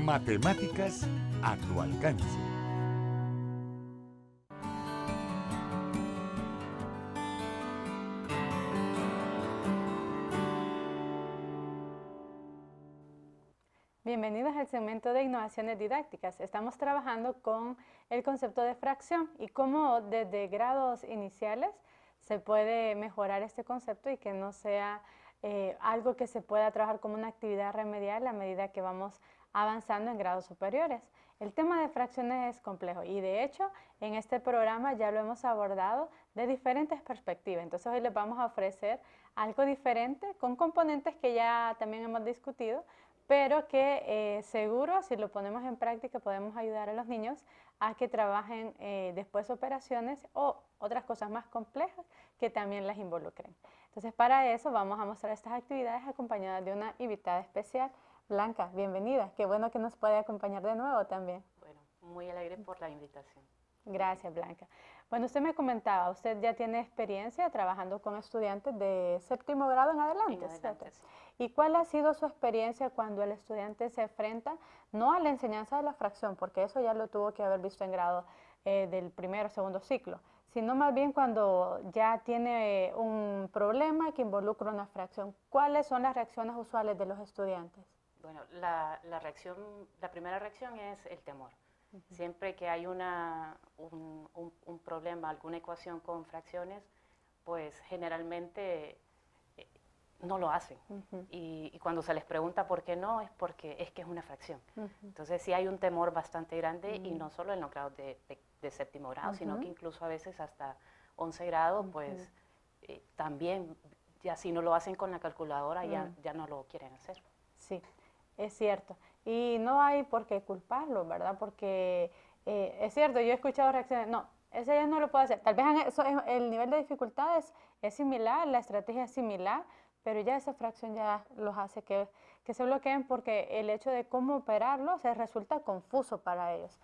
Matemáticas a tu alcance. Bienvenidos al segmento de innovaciones didácticas. Estamos trabajando con el concepto de fracción y cómo desde grados iniciales se puede mejorar este concepto y que no sea algo que se pueda trabajar como una actividad remedial a medida que vamos avanzando en grados superiores. El tema de fracciones es complejo y de hecho en este programa ya lo hemos abordado de diferentes perspectivas. Entonces hoy les vamos a ofrecer algo diferente con componentes que ya también hemos discutido, pero que seguro si lo ponemos en práctica podemos ayudar a los niños a que trabajen después operaciones o otras cosas más complejas que también las involucren. Entonces para eso vamos a mostrar estas actividades acompañadas de una invitada especial. Blanca, bienvenida, qué bueno que nos puede acompañar de nuevo también. Bueno, muy alegre por la invitación. Gracias, Blanca. Bueno, usted me comentaba, usted ya tiene experiencia trabajando con estudiantes de séptimo grado en adelante, ¿cierto? Sí. ¿Y cuál ha sido su experiencia cuando el estudiante se enfrenta no a la enseñanza de la fracción, porque eso ya lo tuvo que haber visto en grado del primero o segundo ciclo, sino más bien cuando ya tiene un problema que involucra una fracción? ¿Cuáles son las reacciones usuales de los estudiantes? Bueno, la primera reacción es el temor. Siempre que hay un problema, alguna ecuación con fracciones, pues generalmente no lo hacen. Y cuando se les pregunta por qué no, es porque es que es una fracción. Entonces sí hay un temor bastante grande y no solo en los grados de séptimo grado, sino que incluso a veces hasta 11 grados, pues también ya si no lo hacen con la calculadora ya no lo quieren hacer. Sí, es cierto. Y no hay por qué culparlo, ¿verdad? Porque es cierto, yo he escuchado reacciones, no, ese ya no lo puedo hacer. Tal vez el nivel de dificultad es similar, la estrategia es similar, pero ya esa fracción ya los hace que se bloqueen porque el hecho de cómo operarlo se resulta confuso para ellos.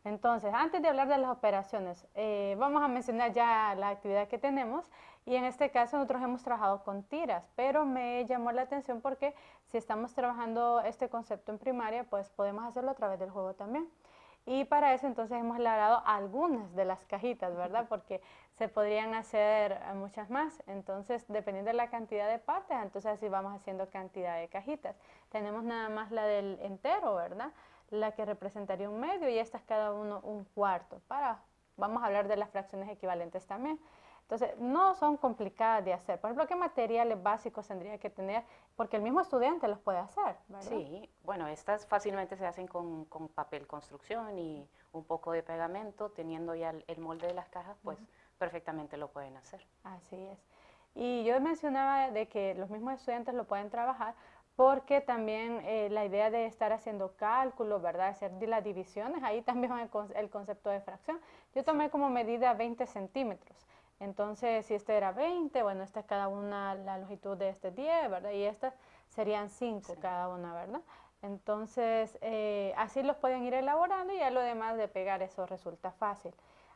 Entonces, antes de hablar de las operaciones, vamos a mencionar ya la actividad que tenemos y en este caso nosotros hemos trabajado con tiras, pero me llamó la atención porque si estamos trabajando este concepto en primaria, pues podemos hacerlo a través del juego también. Y para eso entonces hemos elaborado algunas de las cajitas, ¿verdad? Porque se podrían hacer muchas más, entonces dependiendo de la cantidad de partes, entonces así vamos haciendo cantidad de cajitas. Tenemos nada más la del entero, ¿verdad? La que representaría un medio y esta es cada uno un cuarto. Vamos a hablar de las fracciones equivalentes también. Entonces, no son complicadas de hacer. Por ejemplo, ¿qué materiales básicos tendría que tener? Porque el mismo estudiante los puede hacer, ¿verdad? Sí, bueno, estas fácilmente se hacen con papel construcción y un poco de pegamento, teniendo ya el molde de las cajas, pues perfectamente lo pueden hacer. Así es. Y yo mencionaba de que los mismos estudiantes lo pueden trabajar porque también la idea de estar haciendo cálculos, ¿verdad? Hacer las divisiones, ahí también va el concepto de fracción. Yo tomé como medida 20 centímetros. Entonces, si este era 20, bueno, esta es cada una, la longitud de este 10, ¿verdad? Y estas serían 5 cada una, ¿verdad? Entonces, así los pueden ir elaborando y ya lo demás de pegar eso resulta fácil.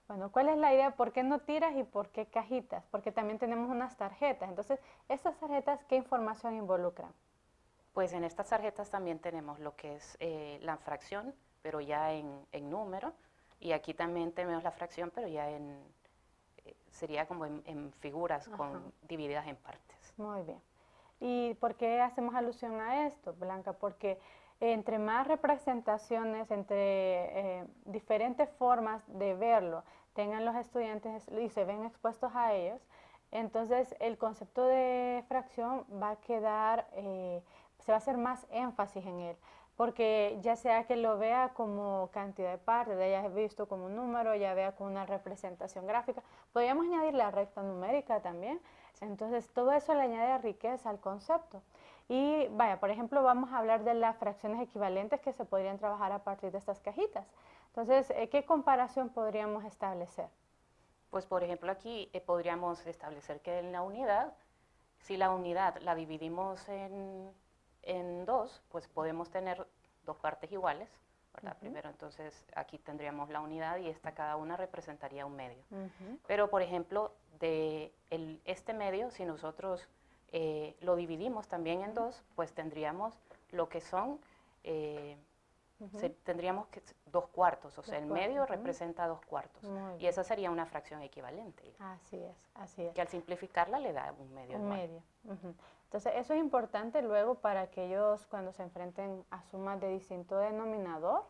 Bueno, ¿cuál es la idea? ¿Por qué no tiras y por qué cajitas? Porque también tenemos unas tarjetas. Entonces, ¿estas tarjetas qué información involucran? Pues en estas tarjetas también tenemos lo que es la fracción, pero ya en número, y aquí también tenemos la fracción, pero ya sería como en figuras divididas en partes. Muy bien. ¿Y por qué hacemos alusión a esto, Blanca? Porque entre más representaciones, entre diferentes formas de verlo tengan los estudiantes y se ven expuestos a ellos, entonces el concepto de fracción va a quedar, se va a hacer más énfasis en él, porque ya sea que lo vea como cantidad de partes, ya haya visto como un número, ya vea como una representación gráfica, podríamos añadir la recta numérica también, entonces todo eso le añade riqueza al concepto. Y vaya, por ejemplo, vamos a hablar de las fracciones equivalentes que se podrían trabajar a partir de estas cajitas. Entonces, ¿qué comparación podríamos establecer? Pues por ejemplo aquí podríamos establecer que en la unidad, si la unidad la dividimos en dos, pues podemos tener dos partes iguales, ¿verdad? Primero entonces aquí tendríamos la unidad y esta cada una representaría un medio. Pero por ejemplo, este medio, si nosotros lo dividimos también en dos, pues tendríamos lo que son Tendríamos que 2 cuartos, o sea, el 2 cuartos, medio representa 2 cuartos. Muy Y esa sería una fracción equivalente. Así es, así es. Que al simplificarla le da un medio. Un igual. medio. Entonces, eso es importante luego para aquellos cuando se enfrenten a sumas de distinto denominador.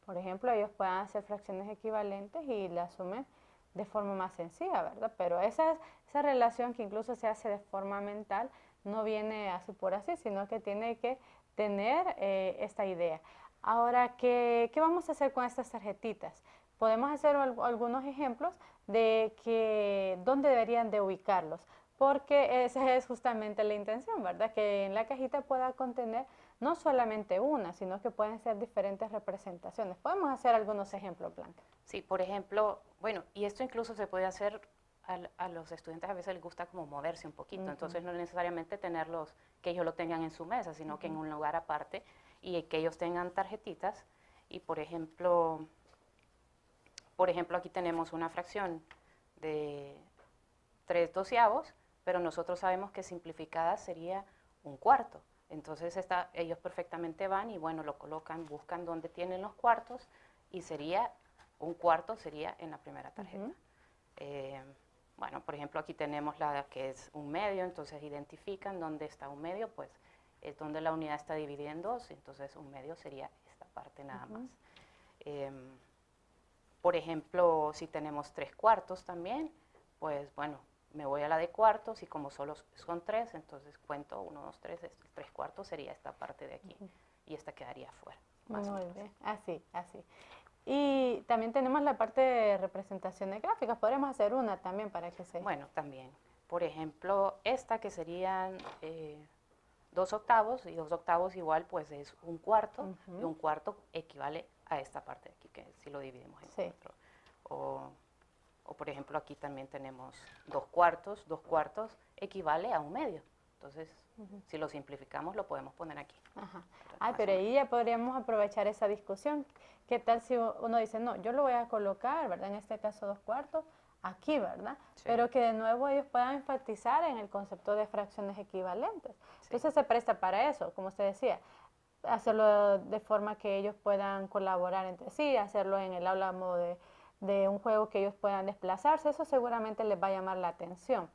Por ejemplo, ellos puedan hacer fracciones equivalentes y la sumen de forma más sencilla, ¿verdad? Pero esa relación que incluso se hace de forma mental no viene así por así, sino que tiene que tener esta idea. Ahora, ¿qué vamos a hacer con estas tarjetitas? Podemos hacer algunos ejemplos de dónde deberían de ubicarlos, porque esa es justamente la intención, ¿verdad? Que en la cajita pueda contener no solamente una, sino que pueden ser diferentes representaciones. Podemos hacer algunos ejemplos, Blanca. Sí, por ejemplo, bueno, y esto incluso se puede hacer, a los estudiantes a veces les gusta como moverse un poquito, entonces no necesariamente tenerlos, que ellos lo tengan en su mesa, sino que en un lugar aparte y que ellos tengan tarjetitas. Y por ejemplo, aquí tenemos una fracción de 3/12, pero nosotros sabemos que simplificada sería 1/4. Entonces ellos perfectamente van y bueno, lo colocan, buscan dónde tienen los cuartos y sería 1/4 sería en la primera tarjeta. Bueno, por ejemplo, aquí tenemos la que es 1/2, entonces identifican dónde está 1/2, pues es donde la unidad está dividida en 2, entonces 1/2 sería esta parte nada más. Por ejemplo, si tenemos 3/4 también, pues bueno, me voy a la de cuartos y como solo son 3, entonces cuento 1, 2, 3, 3/4 sería esta parte de aquí y esta quedaría afuera. Muy bien, así. Y también tenemos la parte de representaciones gráficas, podríamos hacer una también para que se... Bueno, también. Por ejemplo, esta que serían 2/8, y 2/8 igual pues es 1/4, y 1/4 equivale a esta parte de aquí, que si lo dividimos en 4. O por ejemplo aquí también tenemos 2/4, 2/4 equivale a 1/2. Entonces, si lo simplificamos lo podemos poner aquí. Pero ahí ya podríamos aprovechar esa discusión. ¿Qué tal si uno dice, no, yo lo voy a colocar, ¿verdad? En este caso 2/4, aquí, ¿verdad? Sí. Pero que de nuevo ellos puedan enfatizar en el concepto de fracciones equivalentes. Sí. Entonces se presta para eso, como usted decía, hacerlo de forma que ellos puedan colaborar entre sí, hacerlo en el aula a modo de un juego que ellos puedan desplazarse, eso seguramente les va a llamar la atención.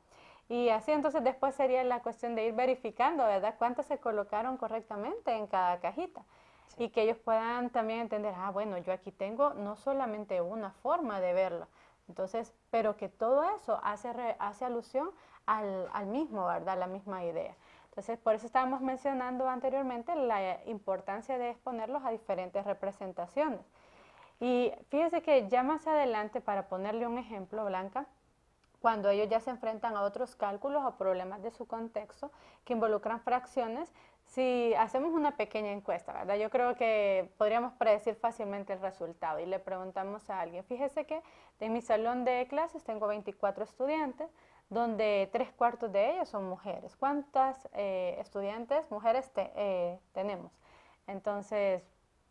Y así entonces después sería la cuestión de ir verificando, ¿verdad? Cuántas se colocaron correctamente en cada cajita. Sí. Y que ellos puedan también entender, bueno, yo aquí tengo no solamente una forma de verlo, entonces, pero que todo eso hace alusión al mismo, ¿verdad? La misma idea. Entonces, por eso estábamos mencionando anteriormente la importancia de exponerlos a diferentes representaciones. Y fíjese que ya más adelante, para ponerle un ejemplo, Blanca, cuando ellos ya se enfrentan a otros cálculos o problemas de su contexto que involucran fracciones, si hacemos una pequeña encuesta, ¿verdad? Yo creo que podríamos predecir fácilmente el resultado y le preguntamos a alguien, fíjese que en mi salón de clases tengo 24 estudiantes, donde 3/4 de ellos son mujeres. ¿Cuántas estudiantes mujeres tenemos? Entonces,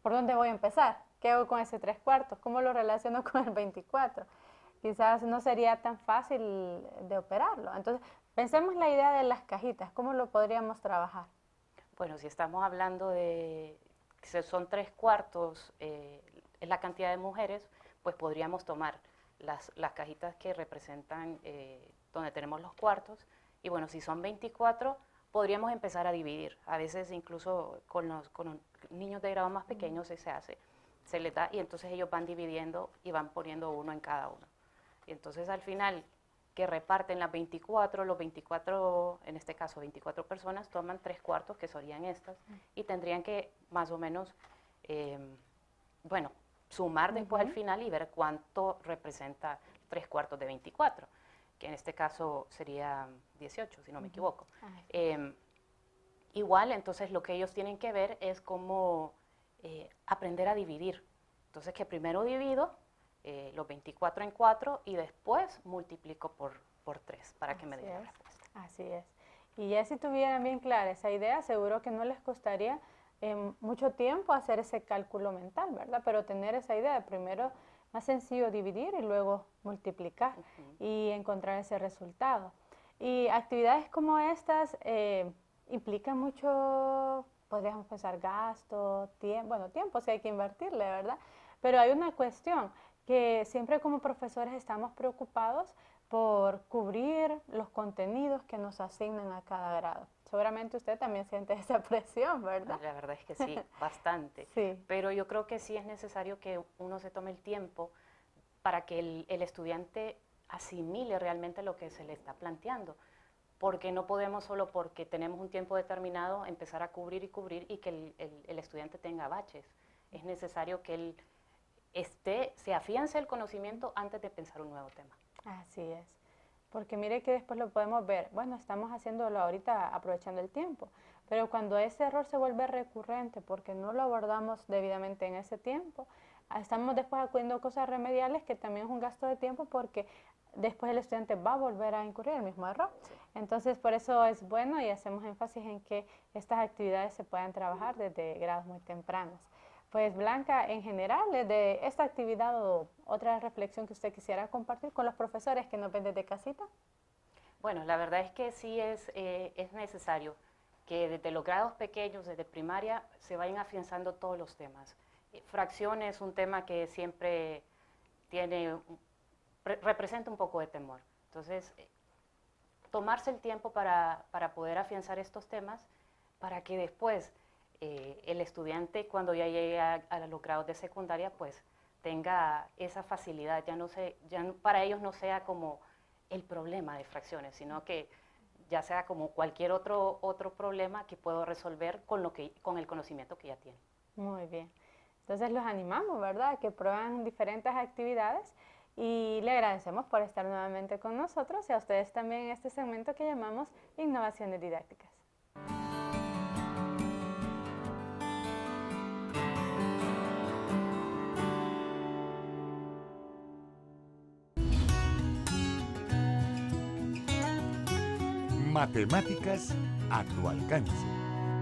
¿por dónde voy a empezar? ¿Qué hago con ese 3/4? ¿Cómo lo relaciono con el 24? Quizás no sería tan fácil de operarlo. Entonces, pensemos la idea de las cajitas, ¿cómo lo podríamos trabajar? Bueno, si estamos hablando de que son 3/4, es la cantidad de mujeres, pues podríamos tomar las cajitas que representan donde tenemos los cuartos, y bueno, si son 24, podríamos empezar a dividir. A veces incluso con los niños de grado más pequeños se les da, y entonces ellos van dividiendo y van poniendo uno en cada uno. Y entonces al final, que reparten las 24, los 24, en este caso 24 personas, toman 3/4, que serían estas, y tendrían que más o menos, bueno, sumar después al final y ver cuánto representa 3/4 de 24, que en este caso sería 18, si no me equivoco. Igual, entonces lo que ellos tienen que ver es cómo aprender a dividir. Entonces que primero divido los 24 en 4 y después multiplico por 3 para que me dé la respuesta. Así es. Y ya si tuvieran bien clara esa idea, seguro que no les costaría mucho tiempo hacer ese cálculo mental, ¿verdad? Pero tener esa idea de primero, más sencillo dividir y luego multiplicar y encontrar ese resultado. Y actividades como estas implican mucho podríamos pensar gasto, tiempo, bueno, tiempo sí hay que invertirle, ¿verdad? Pero hay una cuestión que siempre como profesores estamos preocupados por cubrir los contenidos que nos asignan a cada grado. Seguramente usted también siente esa presión, ¿verdad? La verdad es que sí, bastante. Sí. Pero yo creo que sí es necesario que uno se tome el tiempo para que el estudiante asimile realmente lo que se le está planteando. Porque no podemos solo porque tenemos un tiempo determinado empezar a cubrir y que el estudiante tenga baches. Es necesario que él se afiance el conocimiento antes de pensar un nuevo tema. Así es, porque mire que después lo podemos ver, bueno, estamos haciéndolo ahorita aprovechando el tiempo, pero cuando ese error se vuelve recurrente porque no lo abordamos debidamente en ese tiempo, estamos después acudiendo a cosas remediales que también es un gasto de tiempo porque después el estudiante va a volver a incurrir el mismo error. Sí. Entonces, por eso es bueno y hacemos énfasis en que estas actividades se puedan trabajar desde grados muy tempranos. Pues Blanca, en general, de esta actividad o otra reflexión que usted quisiera compartir con los profesores que nos ven desde casita. Bueno, la verdad es que sí es necesario que desde los grados pequeños, desde primaria, se vayan afianzando todos los temas. Fracciones es un tema que siempre representa un poco de temor. Entonces, tomarse el tiempo para poder afianzar estos temas, para que después el estudiante cuando ya llegue a los grados de secundaria pues tenga esa facilidad, para ellos no sea como el problema de fracciones, sino que ya sea como cualquier otro problema que puedo resolver con el conocimiento que ya tiene. Muy bien. Entonces los animamos, ¿verdad?, que prueban diferentes actividades y le agradecemos por estar nuevamente con nosotros y a ustedes también en este segmento que llamamos Innovaciones Didácticas. Matemáticas a tu alcance.